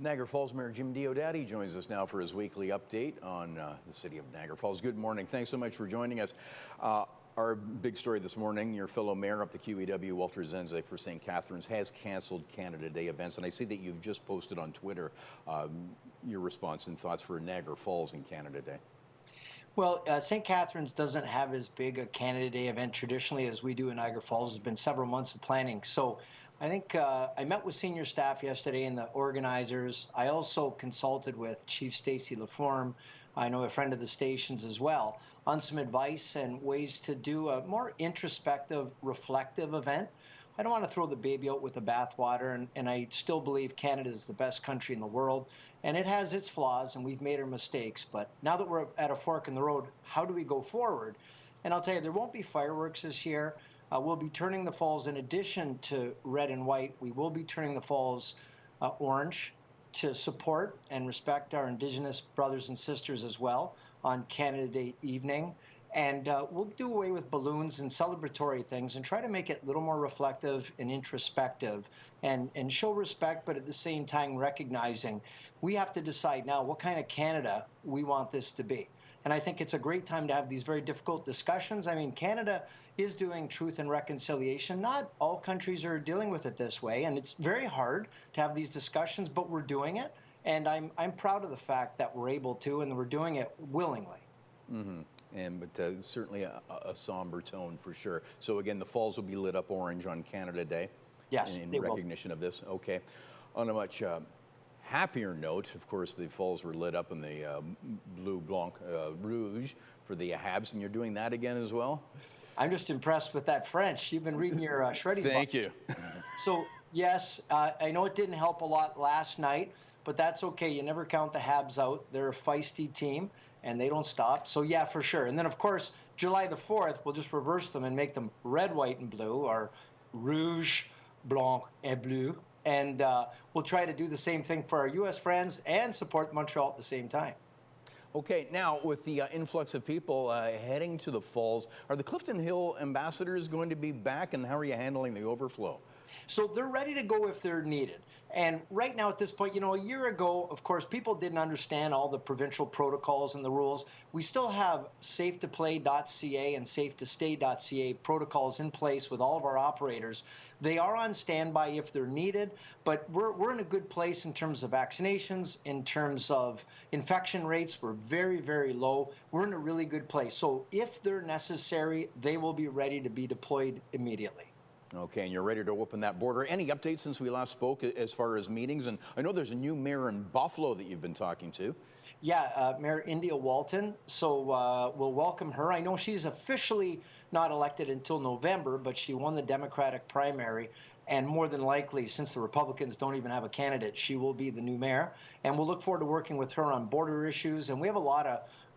Niagara Falls Mayor Jim Diodati joins us now for his weekly update on the city of Niagara Falls. Good morning. Thanks so much for joining us. Our big story this morning, your fellow mayor up the QEW, Walter Zenzik for St. Catharines, has canceled Canada Day events. And I see that you've just posted on Twitter your response and thoughts for Niagara Falls and Canada Day. Well, St. Catharines doesn't have as big a Canada Day event traditionally as we do in Niagara Falls. It's been several months of planning. So I think I met with senior staff yesterday and the organizers. I also consulted with Chief Stacy Laforme, I know a friend of the station's as well, on some advice and ways to do a more introspective, reflective event. I don't want to throw the baby out with the bathwater, and I still believe Canada is the best country in the world, and it has its flaws, and we've made our mistakes. But now that we're at a fork in the road, how do we go forward? And I'll tell you, there won't be fireworks this year. We'll be turning the falls, in addition to red and white, we will be turning the falls orange to support and respect our Indigenous brothers and sisters as well on Canada Day evening. And we'll do away with balloons and celebratory things and try to make it a little more reflective and introspective and show respect, but at the same time recognizing we have to decide now what kind of Canada we want this to be. And I think it's a great time to have these very difficult discussions. I mean, Canada is doing truth and reconciliation. Not all countries are dealing with it this way, and it's very hard to have these discussions, but we're doing it. And I'm proud of the fact that we're able to, and we're doing it willingly. Mm-hmm. But certainly a somber tone for sure. So again, the falls will be lit up orange on Canada Day. Yes, in they recognition of this. Okay. On a much happier note, of course, the falls were lit up in the bleu blanc rouge for the Habs, and you're doing that again as well? I'm just impressed with that French. You've been reading your Shreddies Thank books. you. So yes, I know it didn't help a lot last night, but that's okay. You never count the Habs out. They're a feisty team, and they don't stop. So yeah, for sure. And then, of course, July the 4th, we'll just reverse them and make them red, white, and blue, or rouge, blanc, et bleu. And we'll try to do the same thing for our U.S. friends and support Montreal at the same time. Okay, now with the influx of people heading to the falls, are the Clifton Hill ambassadors going to be back, and how are you handling the overflow? So they're ready to go if they're needed. And right now at this point, you know, a year ago, of course, people didn't understand all the provincial protocols and the rules. We still have safetoplay.ca and safetostay.ca protocols in place with all of our operators. They are on standby if they're needed, but we're in a good place in terms of vaccinations, in terms of infection rates. We're very, very low. We're in a really good place. So if they're necessary, they will be ready to be deployed immediately. Okay, and you're ready to open that border. Any updates since we last spoke as far as meetings? And I know there's a new mayor in Buffalo that you've been talking to. Yeah, Mayor India Walton. So we'll welcome her. I know she's officially not elected until November, but she won the Democratic primary. And more than likely, since the Republicans don't even have a candidate, she will be the new mayor. And we'll look forward to working with her on border issues. And we have a lot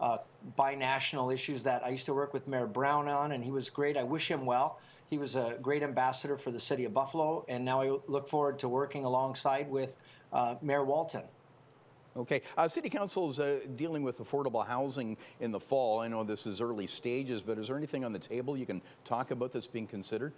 of binational issues that I used to work with Mayor Brown on, and he was great. I wish him well. He was a great ambassador for the city of Buffalo, and now I look forward to working alongside with Mayor Walton. Okay, City Council is dealing with affordable housing in the fall. I know this is early stages, but is there anything on the table you can talk about that's being considered?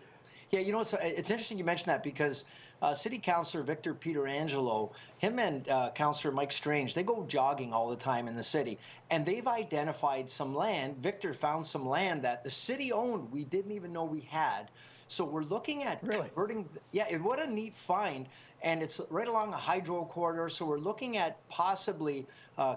Yeah, you know, it's interesting you mentioned that because City Councilor Victor Pietrangelo, him and Councilor Mike Strange, they go jogging all the time in the city, and they've identified some land. Victor found some land that the city owned we didn't even know we had. So we're looking at converting. Yeah, what a neat find. And it's right along a hydro corridor. So we're looking at possibly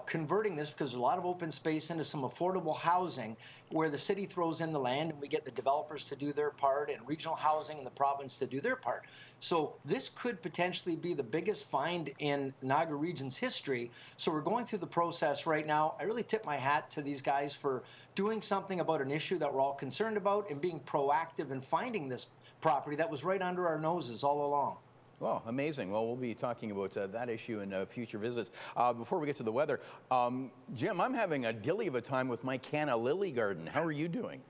converting this, because there's a lot of open space, into some affordable housing where the city throws in the land and we get the developers to do their part and regional housing and the province to do their part. So this could potentially be the biggest find in Niagara Region's history. So we're going through the process right now. I really tip my hat to these guys for doing something about an issue that we're all concerned about and being proactive in finding this property that was right under our noses all along. Well, amazing. Well, we'll be talking about that issue in future visits. Before we get to the weather, Jim, I'm having a dilly of a time with my canna lily garden. How are you doing?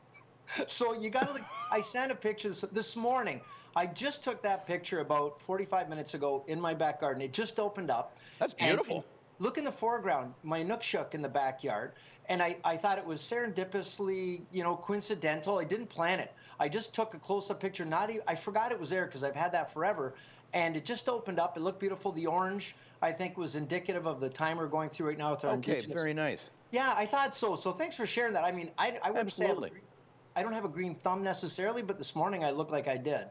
So you got to look. I sent a picture this morning. I just took that picture about 45 minutes ago in my back garden. It just opened up. That's beautiful. look in the foreground, my Inukshuk in the backyard. And I thought it was serendipitously, coincidental. I didn't plan it. I just took a close-up picture. I forgot it was there because I've had that forever. And it just opened up. It looked beautiful. The orange, I think, was indicative of the time we're going through right now with our Okay, indigenous. very nice. Yeah, I thought so. So thanks for sharing that. I mean, I wouldn't Absolutely. say I don't have a green thumb necessarily, but this morning I looked like I did.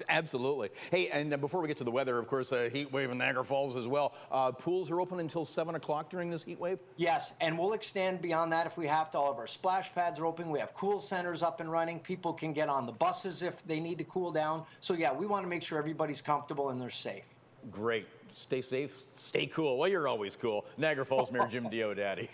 Absolutely. Hey, and before we get to the weather, of course, a heat wave in Niagara Falls as well. Pools are open until 7 o'clock during this heat wave? Yes, and we'll extend beyond that if we have to. All of our splash pads are open. We have cool centers up and running. People can get on the buses if they need to cool down. So, yeah, we want to make sure everybody's comfortable and they're safe. Great. Stay safe, stay cool. Well, you're always cool. Niagara Falls Mayor Jim Diodati.